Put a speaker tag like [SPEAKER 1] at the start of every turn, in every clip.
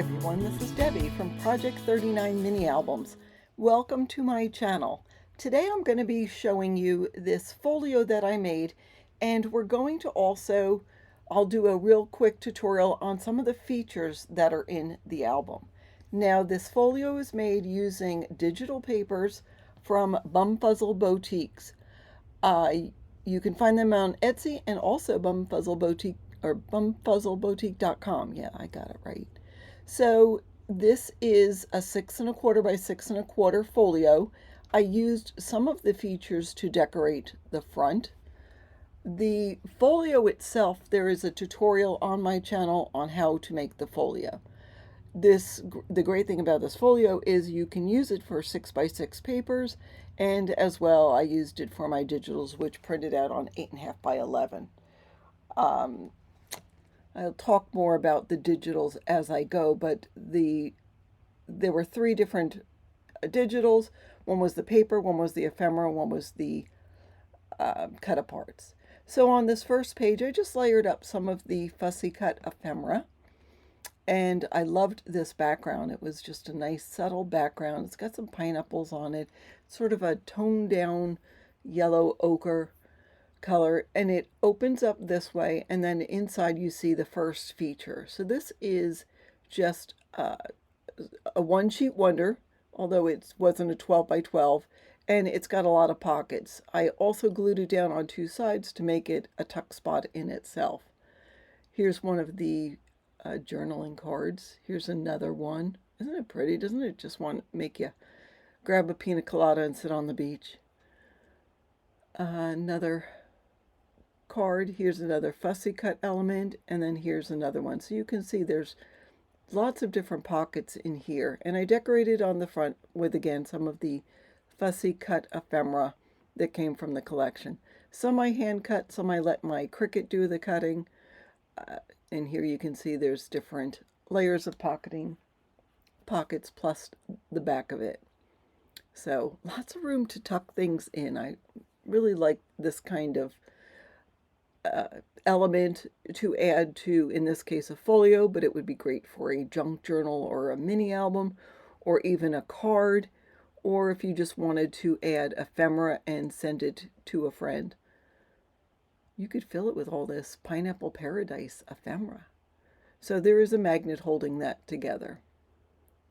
[SPEAKER 1] everyone, this is Debbie from Project 39 Mini Albums. Welcome to my channel. Today I'm going to be showing you this folio that I made, and we're going to also, I'll do a real quick tutorial on some of the features that are in the album. Now this folio is made using digital papers from Bumfuzzle Boutiques. You can find them on Etsy and also Bumfuzzle Boutique or bumfuzzleboutique.com. Yeah, I got it right. So this is a 6¼ by 6¼ folio. I used some of the features to decorate the front. The folio itself, there is a tutorial on my channel on how to make the folio. The great thing about this folio is you can use it for 6x6 papers, and as well I used it for my digitals, which printed out on 8½ by 11. I'll talk more about the digitals as I go, but there were 3 different digitals. One was the paper, one was the ephemera, one was the cut aparts. So on this first page, I just layered up some of the fussy cut ephemera, and I loved this background. It was just a nice subtle background. It's got some pineapples on it, sort of a toned down yellow ochre color, and it opens up this way, and then inside you see the first feature. So this is just a one sheet wonder, although it wasn't a 12 by 12, and it's got a lot of pockets. I also glued it down on 2 sides to make it a tuck spot in itself. Here's one of the journaling cards. Here's another one. Isn't it pretty? Doesn't it just want to make you grab a pina colada and sit on the beach? Another card. Here's another fussy cut element, and then here's another one. So you can see there's lots of different pockets in here, and I decorated on the front with, again, some of the fussy cut ephemera that came from the collection. Some I hand cut, some I let my Cricut do the cutting, and here you can see there's different layers of pockets plus the back of it. So lots of room to tuck things in. I really like this kind of element to add to, in this case, a folio, but it would be great for a junk journal or a mini album or even a card, or if you just wanted to add ephemera and send it to a friend. You could fill it with all this Pineapple Paradise ephemera. So there is a magnet holding that together.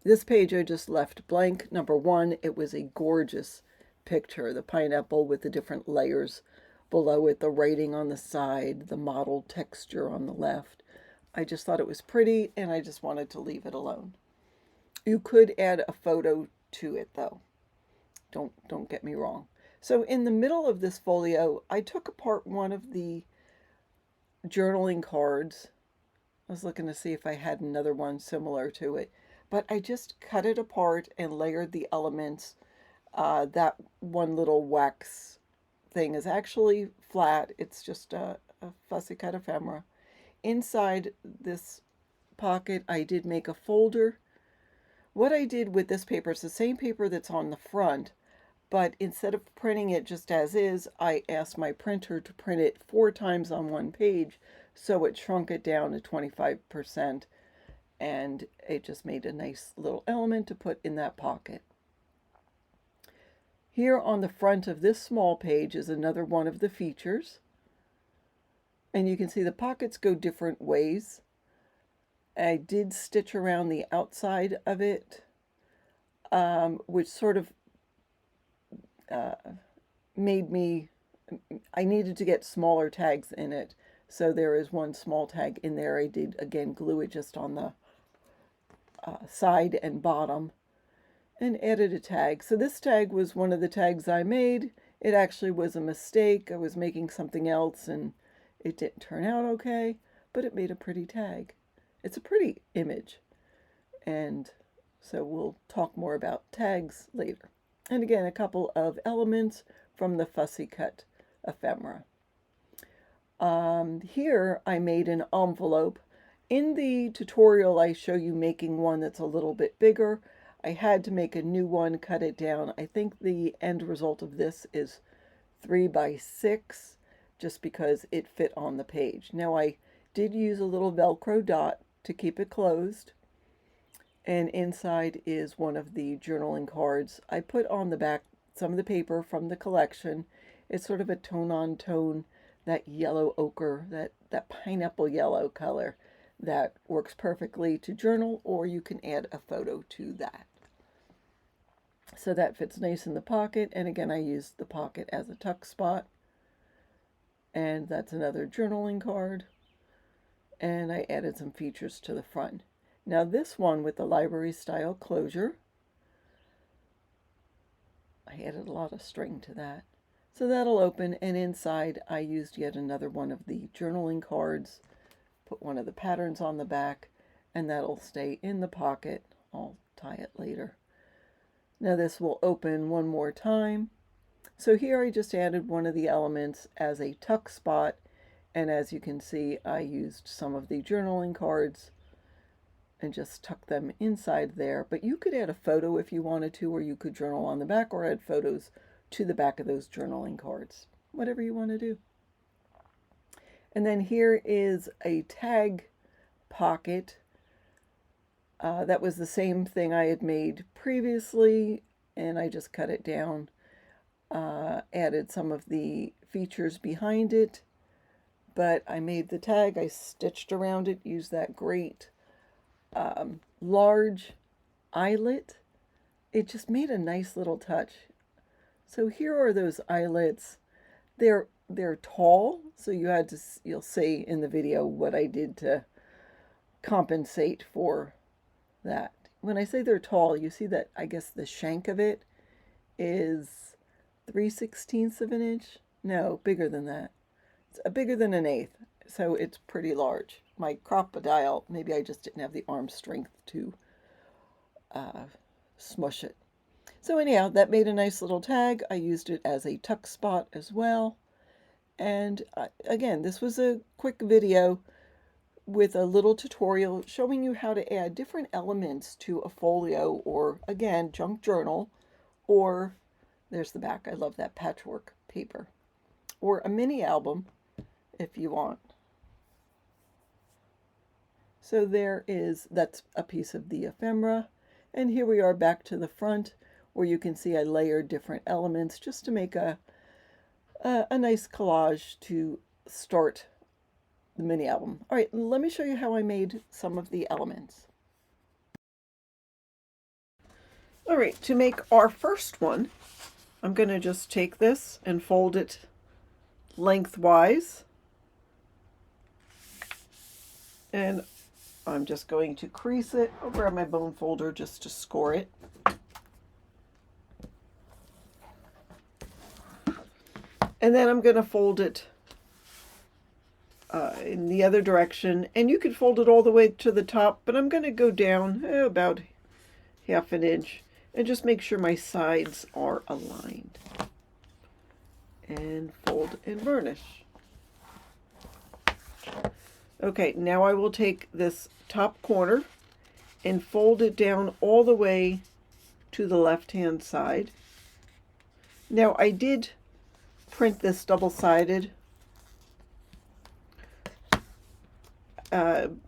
[SPEAKER 1] This page I just left blank. Number 1, it was a gorgeous picture, the pineapple with the different layers below it, the writing on the side, the mottled texture on the left. I just thought it was pretty, and I just wanted to leave it alone. You could add a photo to it, though. Don't get me wrong. So in the middle of this folio, I took apart one of the journaling cards. I was looking to see if I had another one similar to it, but I just cut it apart and layered the elements. That one little wax thing is actually flat. It's just a fussy cut ephemera. Inside this pocket, I did make a folder. What I did with this paper is the same paper that's on the front, but instead of printing it just as is, I asked my printer to print it 4 times on one page, so it shrunk it down to 25%, and it just made a nice little element to put in that pocket. Here on the front of this small page is another one of the features, and you can see the pockets go different ways. I did stitch around the outside of it, which sort of made me, I needed to get smaller tags in it, so there is one small tag in there. I did, again, glue it just on the side and bottom and added a tag. So this tag was one of the tags I made. It actually was a mistake. I was making something else and it didn't turn out okay, but it made a pretty tag. It's a pretty image, and so we'll talk more about tags later. And again, a couple of elements from the fussy cut ephemera. Here I made an envelope. In the tutorial I show you making one that's a little bit bigger. I had to make a new one, cut it down. I think the end result of this is 3 by 6, just because it fit on the page. Now I did use a little Velcro dot to keep it closed. And inside is one of the journaling cards. I put on the back some of the paper from the collection. It's sort of a tone-on-tone, that yellow ochre, that pineapple yellow color that works perfectly to journal, or you can add a photo to that. So that fits nice in the pocket. And again, I used the pocket as a tuck spot. And that's another journaling card. And I added some features to the front. Now this one with the library style closure, I added a lot of string to that. So that'll open, and inside I used yet another one of the journaling cards, put one of the patterns on the back, and that'll stay in the pocket. I'll tie it later. Now this will open one more time. So here I just added one of the elements as a tuck spot, and as you can see, I used some of the journaling cards and just tuck them inside there. But you could add a photo if you wanted to, or you could journal on the back or add photos to the back of those journaling cards, whatever you want to do. And then here is a tag pocket. That was the same thing I had made previously, and I just cut it down, added some of the features behind it, but I made the tag, I stitched around it, used that great large eyelet. It just made a nice little touch. So here are those eyelets. They're tall, so you'll see in the video what I did to compensate for that. When I say they're tall, you see that I guess the shank of it is 3/16 of an inch. No, bigger than that. It's bigger than an eighth, so it's pretty large. My crocodile, maybe I just didn't have the arm strength to smush it. So anyhow, that made a nice little tag. I used it as a tuck spot as well. And again, this was a quick video with a little tutorial showing you how to add different elements to a folio, or again, junk journal, or there's the back. I love that patchwork paper, or a mini album if you want. So that's a piece of the ephemera. And here we are back to the front, where you can see I layered different elements just to make a nice collage to start the mini album. All right, let me show you how I made some of the elements. All right, to make our first one, I'm going to just take this and fold it lengthwise. And I'm just going to crease it. I'll grab my bone folder just to score it. And then I'm going to fold it in the other direction. And you could fold it all the way to the top, but I'm going to go down about 1/2 inch and just make sure my sides are aligned. And fold and burnish. Okay, now I will take this top corner and fold it down all the way to the left-hand side. Now I did print this double-sided.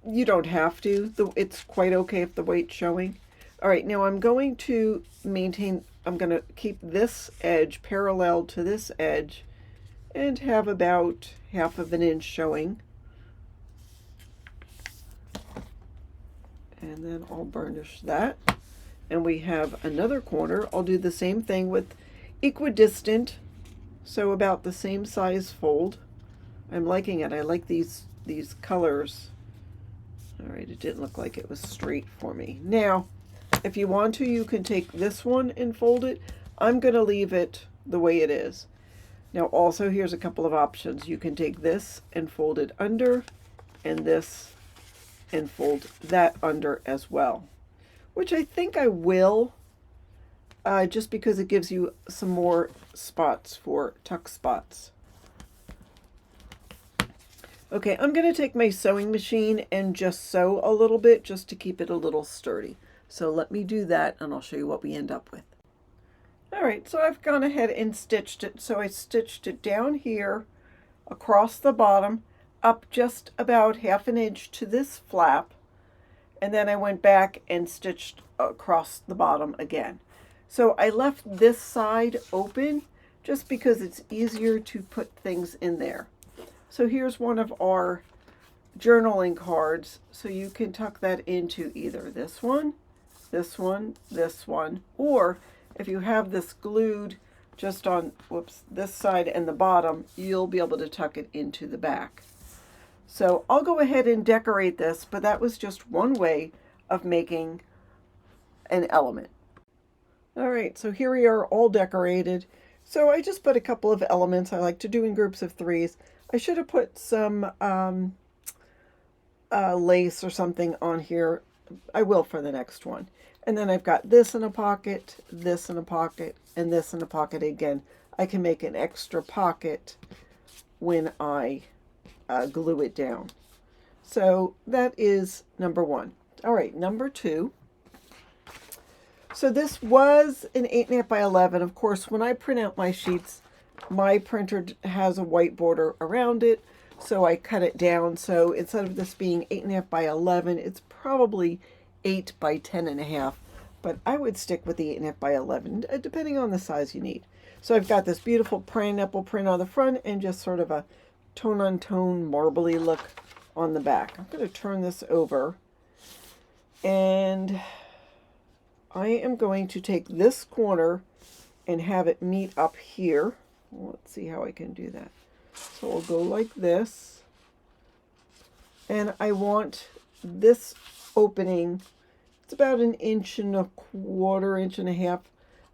[SPEAKER 1] You don't have to. It's quite okay if the weight's showing. All right, now I'm going to keep this edge parallel to this edge and have about 1/2 inch showing. And then I'll burnish that. And we have another corner. I'll do the same thing with equidistant, so about the same size fold. I'm liking it. I like these colors. All right, it didn't look like it was straight for me. Now, if you want to, you can take this one and fold it. I'm going to leave it the way it is. Now, also, here's a couple of options. You can take this and fold it under, and this and fold that under as well, which I think I will, just because it gives you some more spots for tuck spots. Okay, I'm going to take my sewing machine and just sew a little bit just to keep it a little sturdy. So let me do that and I'll show you what we end up with. All right, so I've gone ahead and stitched it. So I stitched it down here, across the bottom, up just about 1/2 inch to this flap, and then I went back and stitched across the bottom again. So I left this side open just because it's easier to put things in there. So here's one of our journaling cards. So you can tuck that into either this one, this one, this one, or if you have this glued just on, this side and the bottom, you'll be able to tuck it into the back. So I'll go ahead and decorate this, but that was just one way of making an element. All right, so here we are all decorated. So I just put a couple of elements I like to do in groups of threes. I should have put some lace or something on here. I will for the next one. And then I've got this in a pocket, this in a pocket, and this in a pocket again. I can make an extra pocket when I glue it down. So that is number one. All right, number two. So this was an 8.5 by 11. Of course, when I print out my sheets, my printer has a white border around it, so I cut it down. So instead of this being 8.5 by 11, it's probably 8 by 10.5. But I would stick with the 8.5 by 11, depending on the size you need. So I've got this beautiful pineapple print on the front and just sort of a tone-on-tone marbly look on the back. I'm going to turn this over, and I am going to take this corner and have it meet up here. Let's see how I can do that. So we'll go like this. And I want this opening, it's about 1.25 inches, 1.5 inches.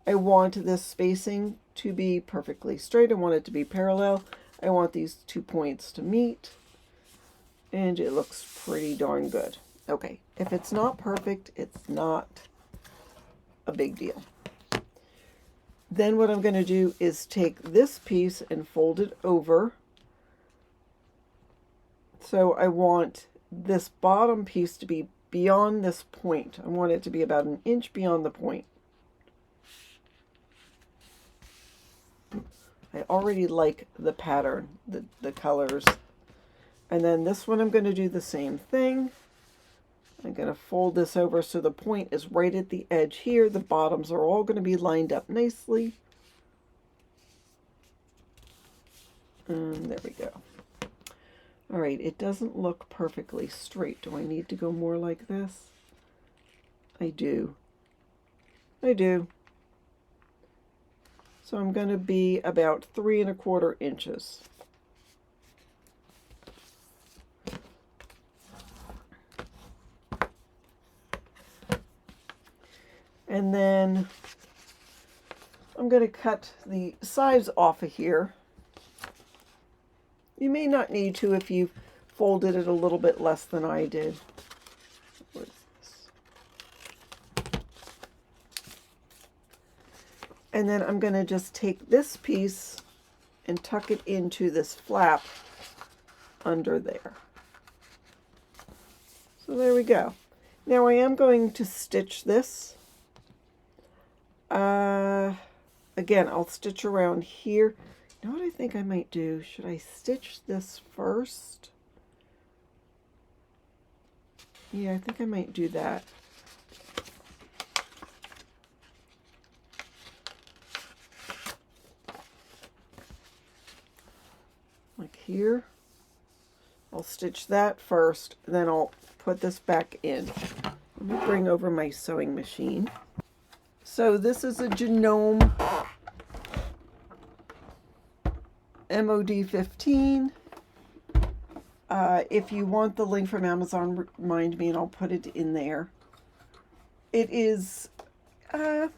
[SPEAKER 1] I want this spacing to be perfectly straight. I want it to be parallel. I want these 2 points to meet. And it looks pretty darn good. Okay, if it's not perfect, it's not a big deal. Then what I'm going to do is take this piece and fold it over. So I want this bottom piece to be beyond this point. I want it to be about 1 inch beyond the point. I already like the pattern, the colors. And then this one I'm going to do the same thing. I'm going to fold this over so the point is right at the edge here. The bottoms are all going to be lined up nicely. And there we go. All right, it doesn't look perfectly straight. Do I need to go more like this? I do. I do. So I'm going to be about 3¼ inches. And then I'm going to cut the sides off of here. You may not need to if you folded it a little bit less than I did. What is this? And then I'm going to just take this piece and tuck it into this flap under there. So there we go. Now I am going to stitch this. Again, I'll stitch around here. You know what I think I might do? Should I stitch this first? Yeah, I think I might do that. Like here. I'll stitch that first, then I'll put this back in. Let me bring over my sewing machine. So this is a Genome MOD 15. If you want the link from Amazon, remind me and I'll put it in there. It is a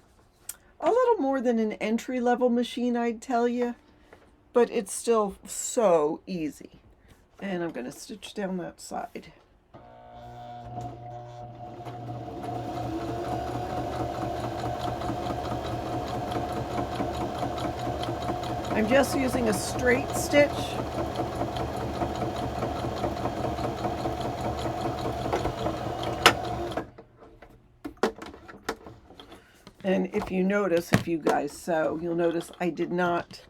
[SPEAKER 1] little more than an entry-level machine, I'd tell you, but it's still so easy. And I'm going to stitch down that side. I'm just using a straight stitch. And if you notice, if you guys sew, you'll notice I did not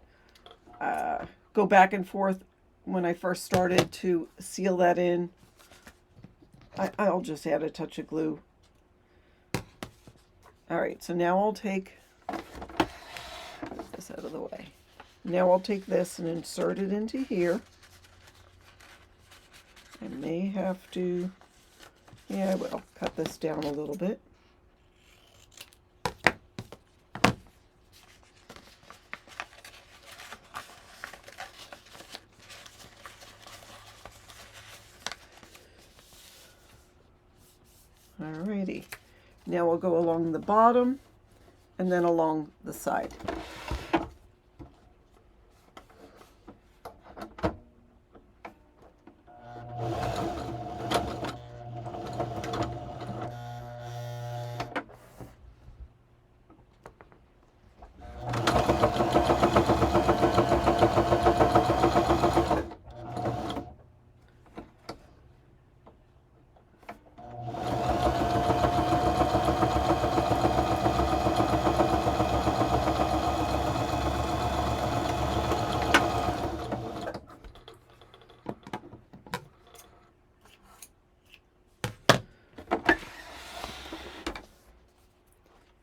[SPEAKER 1] go back and forth when I first started to seal that in. I'll just add a touch of glue. All right, so now I'll take this out of the way. Now I'll take this and insert it into here. I may have to, yeah, I will cut this down a little bit. Alrighty, now we'll go along the bottom and then along the side.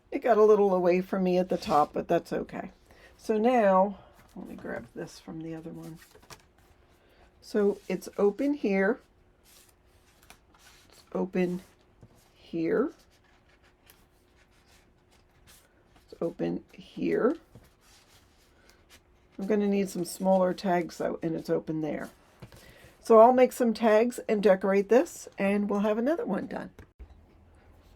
[SPEAKER 1] It got a little away from me at the top, but that's okay. So now, let me grab this from the other one. So it's open here, it's open here, it's open here. I'm going to need some smaller tags though, and it's open there. So I'll make some tags and decorate this, and we'll have another one done.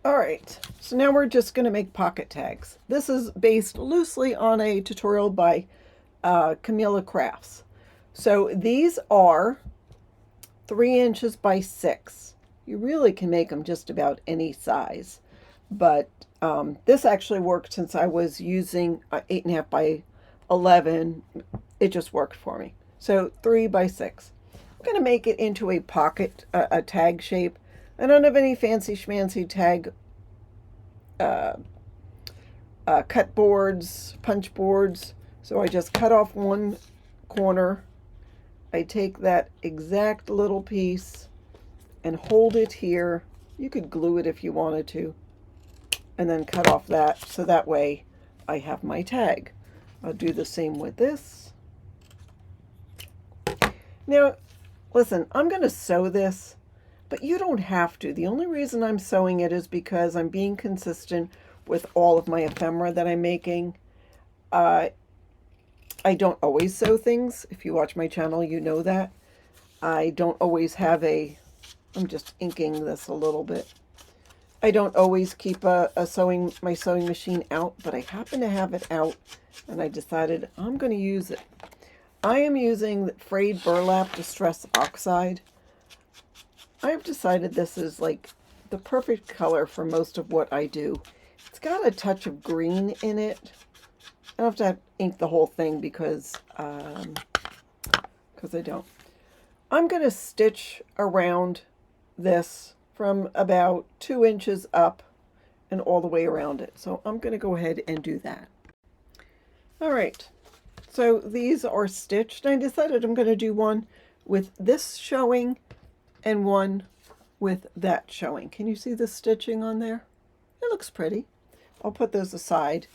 [SPEAKER 1] All right, so now we're just going to make pocket tags. This is based loosely on a tutorial by Camilla Crafts. So these are 3 inches by 6. You really can make them just about any size, but this actually worked since I was using 8.5 by 11. It just worked for me. So 3 by 6. I'm going to make it into a pocket, a tag shape. I don't have any fancy schmancy tag cut boards, punch boards, so I just cut off one corner. I take that exact little piece and hold it here. You could glue it if you wanted to, and then cut off that, so that way I have my tag. I'll do the same with this. Now, listen, I'm going to sew this, but you don't have to. The only reason I'm sewing it is because I'm being consistent with all of my ephemera that I'm making. I don't always sew things. If you watch my channel, you know that. I don't always have I'm just inking this a little bit. I don't always keep my sewing machine out, but I happen to have it out, and I decided I'm going to use it. I am using frayed burlap distress oxide. I've decided this is like the perfect color for most of what I do. It's got a touch of green in it. I don't have to ink the whole thing because I don't. I'm going to stitch around this from about 2 inches up and all the way around it. So I'm going to go ahead and do that. All right. So these are stitched. I decided I'm going to do one with this showing and one with that showing. Can you see the stitching on there? It looks pretty. I'll put those aside.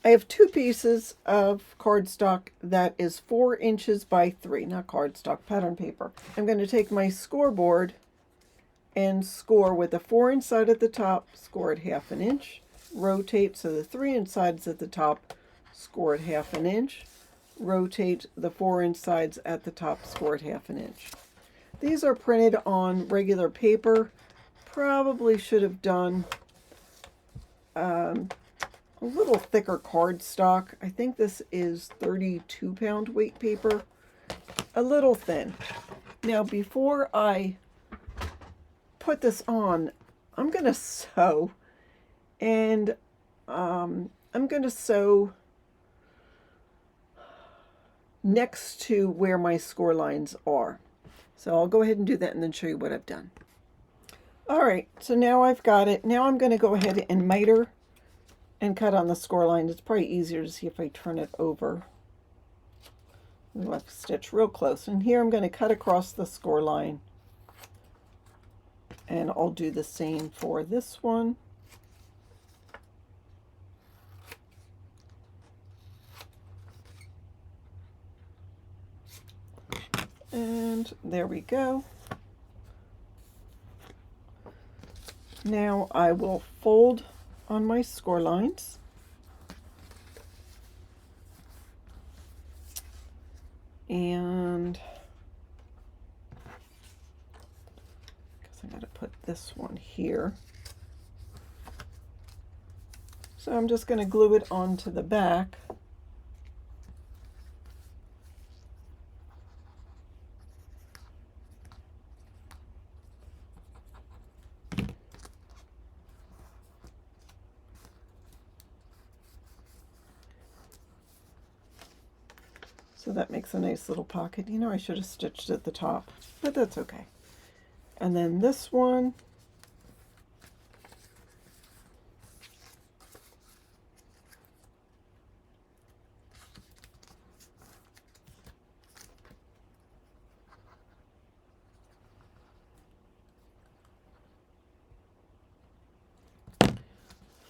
[SPEAKER 1] I have 2 pieces of cardstock that is 4 inches by 3, not cardstock, pattern paper. I'm going to take my scoreboard and score with the 4-inch side at the top, score at 1/2 inch, rotate so the 3-inch sides at the top, score at 1/2 inch, rotate the 4-inch sides at the top, score at 1/2 inch. These are printed on regular paper. Probably should have done a little thicker cardstock. I think this is 32-pound weight paper. A little thin. Now, before I put this on, I'm going to sew. And I'm going to sew next to where my score lines are. So I'll go ahead and do that and then show you what I've done. All right, so now I've got it. Now I'm going to go ahead and miter and cut on the score line. It's probably easier to see if I turn it over. We'll have to stitch real close. And here I'm going to cut across the score line And I'll do the same for this one. And there we go. Now I will fold on my score lines. And I got to put this one here. So I'm just going to glue it onto the back. So that makes a nice little pocket. You know, I should have stitched at the top, but that's okay. And then this one,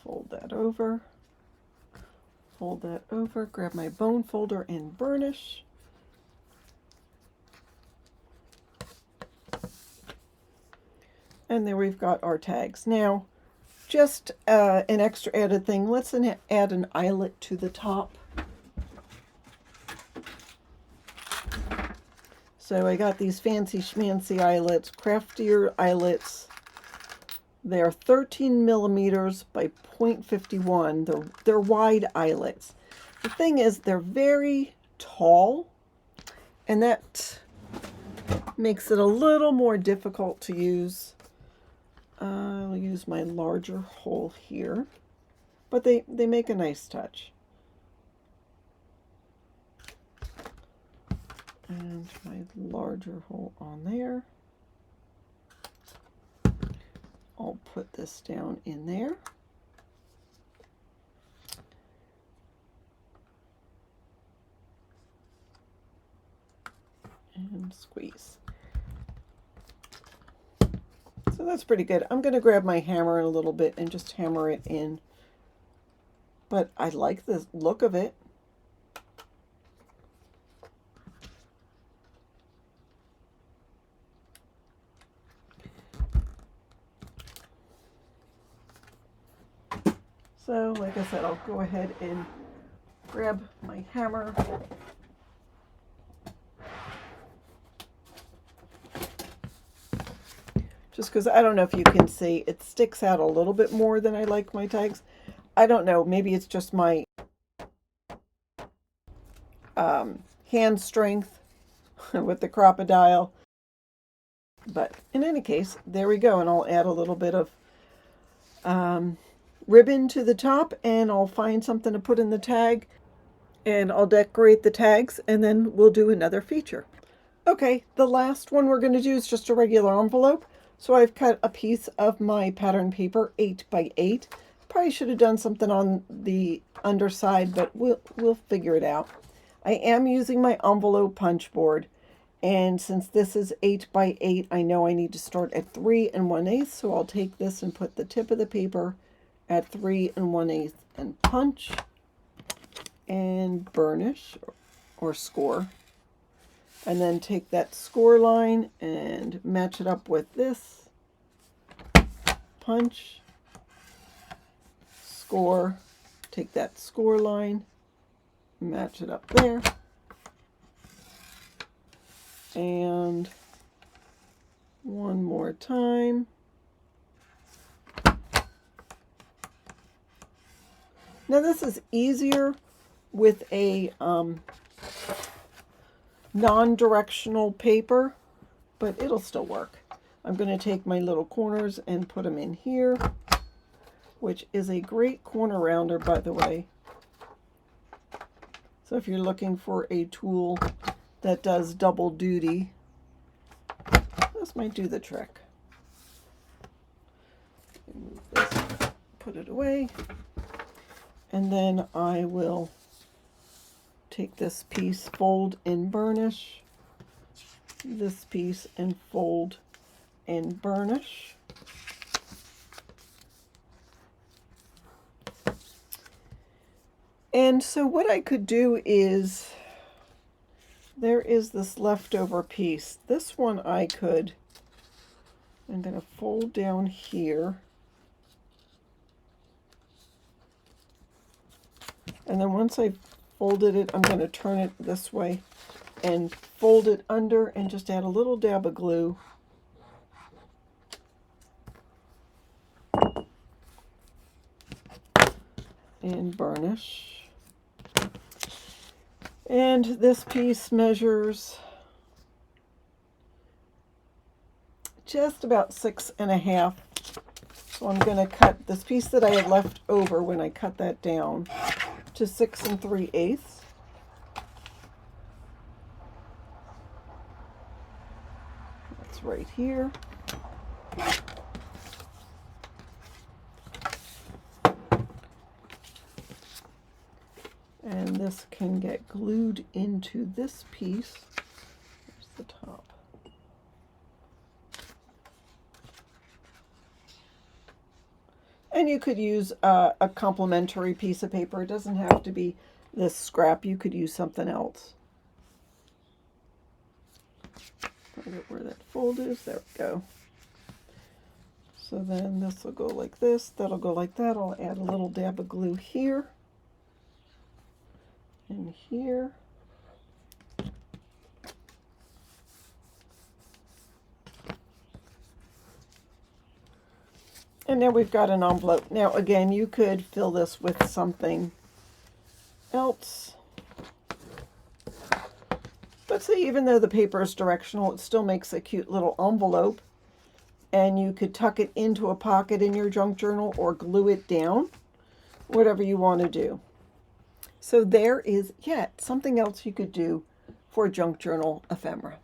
[SPEAKER 1] fold that over. Fold that over, grab my bone folder and burnish. And there we've got our tags. Now, just an extra added thing, let's add an eyelet to the top. So I got these fancy schmancy eyelets, craftier eyelets. They're 13 millimeters by 0.51. They're wide eyelets. The thing is, they're very tall, and that makes it a little more difficult to use. I'll use my larger hole here, but they make a nice touch. And my larger hole on there. I'll put this down in there. And squeeze. So that's pretty good. I'm going to grab my hammer in a little bit and just hammer it in. But I like the look of it. So, like I said, I'll go ahead and grab my hammer. Just because I don't know if you can see, it sticks out a little bit more than I like my tags. I don't know, maybe it's just my hand strength with the crocodile. But in any case, there we go. And I'll add a little bit of ribbon to the top, and I'll find something to put in the tag, and I'll decorate the tags, and then we'll do another feature. Okay, the last one we're going to do is just a regular envelope. So I've cut a piece of my pattern paper, 8 by 8. Probably should have done something on the underside, but we'll figure it out. I am using my envelope punch board, and since this is 8 by 8, I know I need to start at 3 1/8, so I'll take this and put the tip of the paper at 3 1/8 and punch and burnish or score. And then take that score line and match it up with this. Punch, score, take that score line, match it up there. And one more time. Now this is easier with a non-directional paper, but it'll still work. I'm going to take my little corners and put them in here, which is a great corner rounder, by the way. So if you're looking for a tool that does double duty, this might do the trick. Move this, put it away, and then I will take this piece, fold and burnish, this piece and fold and burnish. And so what I could do is, there is this leftover piece. This one I'm going to fold down here. And then once I've folded it, I'm going to turn it this way and fold it under and just add a little dab of glue. And burnish. And this piece measures just about 6.5. So I'm going to cut this piece that I had left over when I cut that down to 6 3/8. That's right here. And this can get glued into this piece. There's the top. And you could use a complementary piece of paper. It doesn't have to be this scrap. You could use something else. Find out where that fold is. There we go. So then this will go like this. That'll go like that. I'll add a little dab of glue here. And here. And now we've got an envelope. Now again, you could fill this with something else. But see, even though the paper is directional, it still makes a cute little envelope. And you could tuck it into a pocket in your junk journal or glue it down, whatever you want to do. So there is yet something else you could do for junk journal ephemera.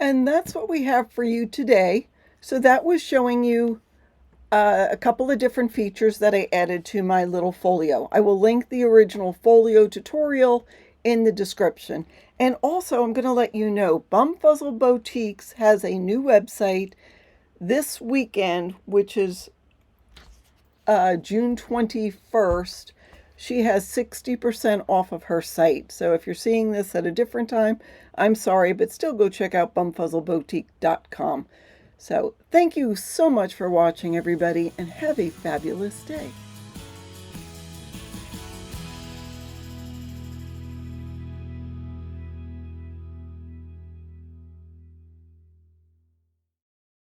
[SPEAKER 1] And that's what we have for you today. So that was showing you a couple of different features that I added to my little folio. I will link the original folio tutorial in the description. And also I'm going to let you know, Bumfuzzle Boutiques has a new website this weekend, which is June 21st. She has 60% off of her site. So if you're seeing this at a different time, I'm sorry, but still go check out bumfuzzleboutique.com. So thank you so much for watching, everybody, and have a fabulous day.